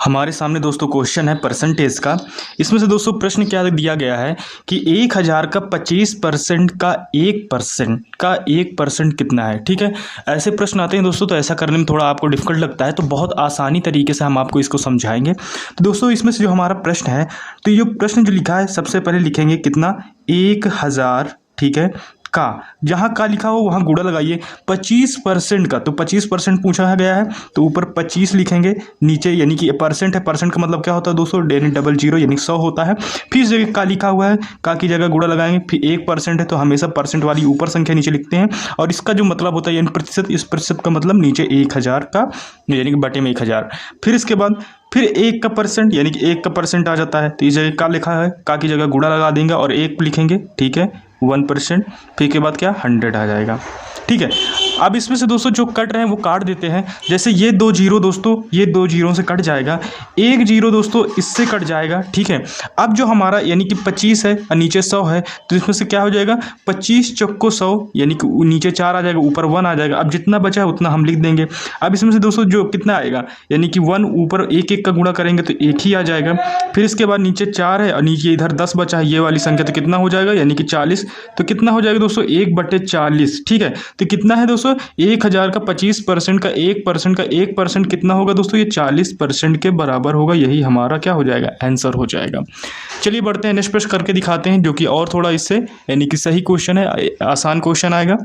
हमारे सामने दोस्तों क्वेश्चन है परसेंटेज का। इसमें से दोस्तों प्रश्न क्या दिया गया है कि 1000 का 25% का 1% कितना है। ठीक है, ऐसे प्रश्न आते हैं दोस्तों, तो ऐसा करने में थोड़ा आपको डिफिकल्ट लगता है, तो बहुत आसानी तरीके से हम आपको इसको समझाएंगे। तो दोस्तों इसमें से जो हमारा प्रश्न है, तो ये प्रश्न जो लिखा है, सबसे पहले लिखेंगे कितना 1000, ठीक है, का, जहाँ का लिखा हो वहाँ गुणा लगाइए 25% का, तो 25% पूछा गया है तो ऊपर 25 लिखेंगे, नीचे यानी कि परसेंट है, परसेंट का मतलब क्या होता है दोस्तों, 00 यानी 100 होता है। फिर इस जगह का लिखा हुआ है, का की जगह गुणा लगाएंगे, फिर 1% है तो हमेशा परसेंट वाली ऊपर संख्या नीचे लिखते हैं, और इसका जो मतलब होता है यानी प्रतिशत, इस प्रतिशत का मतलब नीचे 1000 का यानी कि बटे में 1000। फिर इसके बाद फिर 1 का परसेंट यानी कि 1 का परसेंट आ जाता है, तो इस जगह का लिखा है, का की जगह गुणा लगा देंगे और 1 लिखेंगे, ठीक है, 1%। फिर के बाद क्या 100 आ जाएगा। ठीक है, अब इसमें से दोस्तों जो कट रहे हैं वो काट देते हैं। जैसे ये 2 जीरो दोस्तों, ये 2 जीरो से कट जाएगा, 1 जीरो दोस्तों इससे कट जाएगा। ठीक है, अब जो हमारा यानी कि 25 है और नीचे 100 है, तो इसमें से क्या हो जाएगा 25 चौको 100 यानी कि नीचे 4 आ जाएगा, ऊपर 1 आ जाएगा। अब जितना बचा है उतना हम लिख देंगे। अब इसमें से दोस्तों जो कितना आएगा यानी कि 1 ऊपर 1 का गुणा करेंगे तो 1 ही आ जाएगा। फिर इसके बाद नीचे 4 है और नीचे इधर 10 बचा है, ये वाली संख्या, तो कितना हो जाएगा यानी कि 40। तो कितना हो जाएगा दोस्तों 1/40। ठीक है, तो कितना है दोस्तों 1000 का 25% का 1% कितना होगा दोस्तों, ये 40% के बराबर होगा। यही हमारा क्या हो जाएगा, आंसर हो जाएगा। चलिए बढ़ते हैं, नेक्स्ट प्रश्न करके दिखाते हैं, जो कि और थोड़ा इससे यानी कि सही क्वेश्चन है, आसान क्वेश्चन आएगा,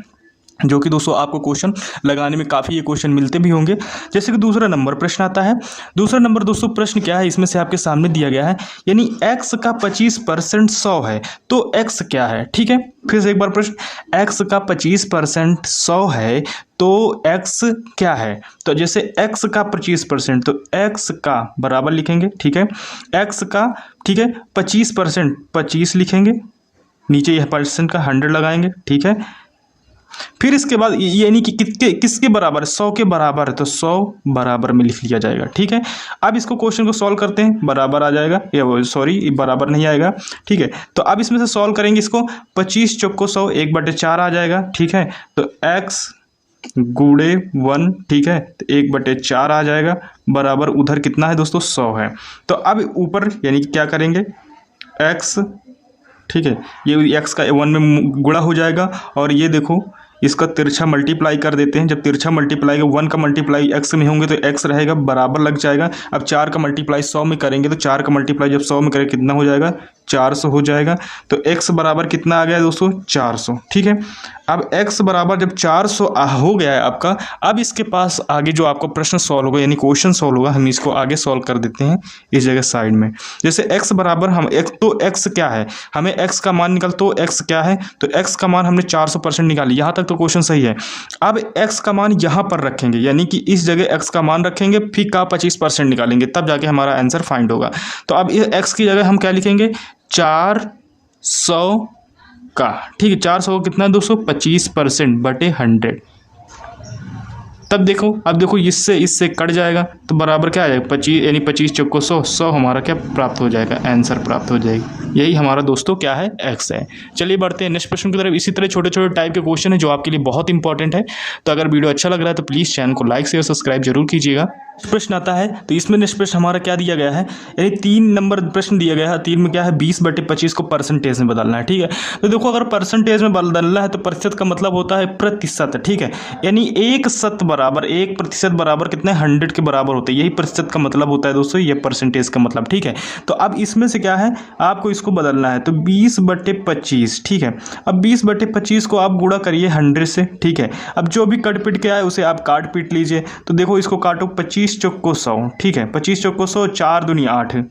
जो कि दोस्तों आपको क्वेश्चन लगाने में काफ़ी ये क्वेश्चन मिलते भी होंगे। जैसे कि दूसरा नंबर प्रश्न आता है। दूसरा नंबर दोस्तों प्रश्न क्या है, इसमें से आपके सामने दिया गया है, यानी x का 25% 100 है, तो x क्या है। ठीक है, फिर से एक बार प्रश्न, x का 25% 100 है तो x क्या है। तो जैसे x का 25%, तो x का बराबर लिखेंगे, ठीक है, x का, ठीक है, 25% 25 लिखेंगे, नीचे यह परसेंट का 100 लगाएंगे, ठीक है। फिर इसके बाद यानी कि किसके बराबर, 100 के बराबर है, तो 100 बराबर में लिख लिया जाएगा। ठीक है, अब इसको क्वेश्चन को सॉल्व करते हैं, बराबर आ जाएगा, या सॉरी बराबर नहीं आएगा। ठीक है, तो अब इसमें से सॉल्व करेंगे इसको, 25 चौको 100 1/4 आ जाएगा। ठीक है, तो x गुणे 1, ठीक है, तो 1/4 आ जाएगा, बराबर उधर कितना है दोस्तों 100 है। तो अब ऊपर यानी कि क्या करेंगे x, ठीक है, ये x का 1 में गुणा हो जाएगा, और ये देखो इसका तिरछा मल्टीप्लाई कर देते हैं। जब तिरछा मल्टीप्लाई का 1 का मल्टीप्लाई x में होंगे तो x रहेगा, बराबर लग जाएगा। अब 4 का मल्टीप्लाई 100 में करेंगे, तो 4 का मल्टीप्लाई जब 100 में करेंगे कितना हो जाएगा 400 हो जाएगा। तो x बराबर कितना आ गया दोस्तों 400। ठीक है, अब x बराबर जब 400 हो गया है आपका, अब इसके पास आगे जो आपका प्रश्न सॉल्व होगा यानी क्वेश्चन सॉल्व होगा, हम इसको आगे सॉल्व कर देते हैं इस जगह साइड में। जैसे x बराबर हम x, तो x क्या है, हमें x का मान निकाल, तो x क्या है, तो x का मान हमने 400% निकाली, यहाँ तक तो क्वेश्चन सही है। अब x का मान यहाँ पर रखेंगे, यानी कि इस जगह x का मान रखेंगे, फिर का 25% निकालेंगे, तब जाके हमारा आंसर फाइंड होगा। तो अब x की जगह हम क्या लिखेंगे 400 का, ठीक है, 400 का कितना है दोस्तों 25% बटे 100। तब देखो, अब देखो इससे कट जाएगा, तो बराबर क्या आ जाएगा 25 यानी 25 चौको 100, 100 हमारा क्या प्राप्त हो जाएगा, आंसर प्राप्त हो जाएगी। यही हमारा दोस्तों क्या है, x है। चलिए बढ़ते हैं नेक्स्ट प्रश्न की तरफ। इसी तरह छोटे छोटे टाइप के क्वेश्चन है जो आपके लिए बहुत इंपॉर्टेंट है। तो अगर वीडियो अच्छा लग रहा है तो प्लीज़ चैनल को लाइक शेयर सब्सक्राइब जरूर कीजिएगा। प्रश्न आता है, तो इसमें नेक्स्ट प्रश्न हमारा क्या दिया गया है, यानी 3 नंबर प्रश्न दिया गया है। 3 में क्या है 20/25 को परसेंटेज में बदलना है। ठीक है, तो देखो अगर परसेंटेज में बदलना है तो प्रतिशत का मतलब होता है प्रतिशत। ठीक है, यानी 1% बराबर कितने 100 के बराबर होते हैं, यही प्रतिशत का मतलब होता है दोस्तों, ये परसेंटेज का मतलब। ठीक है, तो अब इसमें से क्या है आपको इसको बदलना है, तो 20/25। ठीक है, अब 20/25 को आप गुणा करिए 100 से। ठीक है, अब जो भी कट पिट के आए उसे आप काट पीट लीजिए। तो देखो इसको काटो 25 चौको 100, ठीक है, 25 चौको 100, 4 दूनी 8,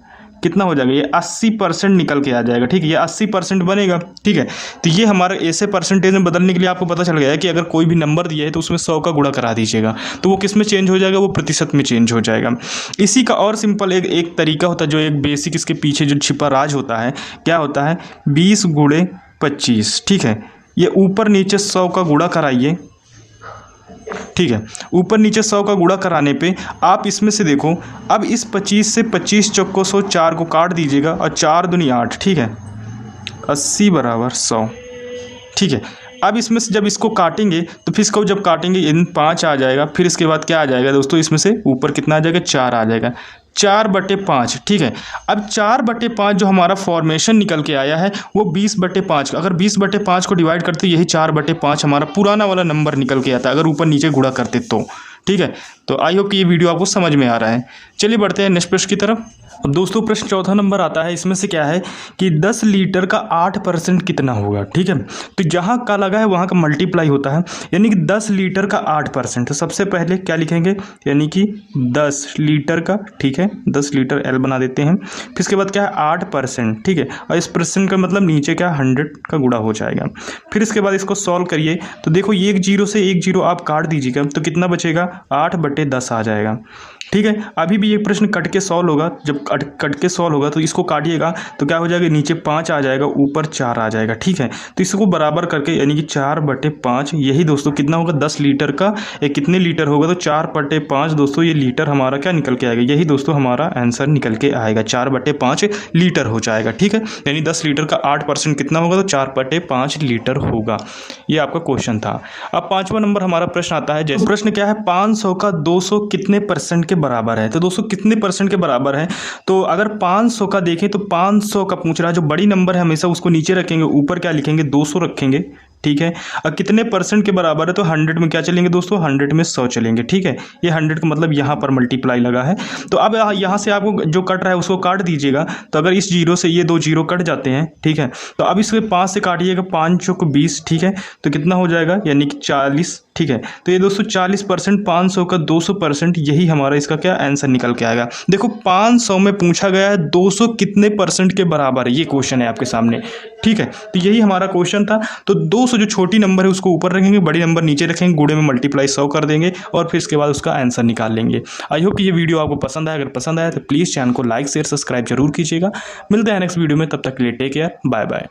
कितना हो जाएगा ये 80% निकल के आ जाएगा। ठीक है, ये 80% बनेगा। ठीक है, तो ये हमारे ऐसे परसेंटेज में बदलने के लिए आपको पता चल गया है कि अगर कोई भी नंबर दिया है तो उसमें 100 का गुणा करा दीजिएगा, तो वो किस में चेंज हो जाएगा, वो प्रतिशत में चेंज हो जाएगा। इसी का और सिंपल एक तरीका होता है, जो एक बेसिक इसके पीछे जो छिपा राज होता है, क्या होता है 20 गुणे 25। ठीक है, ये ऊपर नीचे 100 का गुणा कराइए। ठीक है, ऊपर नीचे 100 का गुणा कराने पे आप इसमें से देखो, अब इस 25 से 25 चौको 100, 4 को काट दीजिएगा और 4 दूनी 8, ठीक है, 80 बराबर 100। ठीक है, अब इसमें से जब इसको काटेंगे तो फिर इसको जब काटेंगे इन 5 आ जाएगा, फिर इसके बाद क्या आ जाएगा दोस्तों, इसमें से ऊपर कितना आ जाएगा 4 आ जाएगा। 4/5, ठीक है। अब 4/5 जो हमारा फॉर्मेशन निकल के आया है वो 20/5, अगर 20/5 को डिवाइड करते यही 4/5 हमारा पुराना वाला नंबर निकल के आता, अगर ऊपर नीचे गुणा करते तो, ठीक है। तो आई होप कि ये वीडियो आपको समझ में आ रहा है। चलिए बढ़ते हैं नेक्स्ट प्रश्न की तरफ। अब दोस्तों प्रश्न चौथा नंबर आता है, इसमें से क्या है कि 10 लीटर का 8% कितना होगा, ठीक है। तो जहाँ का लगा है वहाँ का मल्टीप्लाई होता है, यानी कि 10 लीटर का 8%। तो सबसे पहले क्या लिखेंगे, यानी कि 10 लीटर का, ठीक है, 10 लीटर एल बना देते हैं। फिर इसके बाद क्या है 8%, ठीक है। और इस परसेंट का मतलब नीचे क्या 100 का गुणा हो जाएगा। फिर इसके बाद इसको सॉल्व करिए तो देखो ये एक जीरो से एक जीरो आप काट दीजिएगा तो कितना बचेगा, 8/10 आ जाएगा, ठीक है। अभी भी ये प्रश्न कट के सॉल्व होगा, जब कट के सॉल्व होगा तो इसको काटिएगा तो क्या हो जाएगा, नीचे 5 आ जाएगा, ऊपर 4 आ जाएगा, ठीक है। तो इसको बराबर करके यानी कि 4/5, यही दोस्तों कितना होगा 10 लीटर का, ये कितने लीटर होगा, तो 4/5 दोस्तों ये लीटर हमारा क्या निकल के आएगा, यही दोस्तों हमारा आंसर निकल के आएगा, 4/5 लीटर हो जाएगा, ठीक है। यानी 10 लीटर का 8% कितना होगा, तो 4/5 लीटर होगा। ये आपका क्वेश्चन था। अब 5वां नंबर हमारा प्रश्न आता है, जैसे प्रश्न क्या है 500 का 200 कितने परसेंट के बराबर है। तो दोस्तों कितने परसेंट के बराबर है, तो अगर 500 का देखें तो 500 का पूछ रहा है, जो बड़ी नंबर है हमेशा उसको नीचे रखेंगे, ऊपर क्या लिखेंगे 200 रखेंगे, ठीक है। अब कितने परसेंट के बराबर है, तो 100 में क्या चलेंगे दोस्तों, 100 में 100 चलेंगे, ठीक है। ये 100 का मतलब यहाँ पर मल्टीप्लाई लगा है। तो अब यहाँ से आपको जो कट रहा है उसको काट दीजिएगा, तो अगर इस जीरो से ये 2 जीरो कट जाते हैं, ठीक है। तो अब इसके 5 से काटिएगा, 5 चौक 20, ठीक है। तो कितना हो जाएगा, यानी कि 40, ठीक है। तो ये दोस्तों 40%, 500 का 200%, यही हमारा इसका क्या आंसर निकल के आएगा। देखो 500 में पूछा गया है 200 कितने परसेंट के बराबर है, ये क्वेश्चन है आपके सामने, ठीक है। तो यही हमारा क्वेश्चन था। तो 200 जो छोटी नंबर है उसको ऊपर रखेंगे, बड़ी नंबर नीचे रखेंगे, गुणे में मल्टीप्लाई 100 कर देंगे और फिर इसके बाद उसका आंसर निकाल लेंगे। आई होप कि ये वीडियो आपको पसंद आया। अगर पसंद आया तो प्लीज़ चैनल को लाइक शेयर सब्सक्राइब जरूर कीजिएगा। मिलते हैं नेक्स्ट वीडियो में, तब तक के लिए टेक केयर, बाय बाय।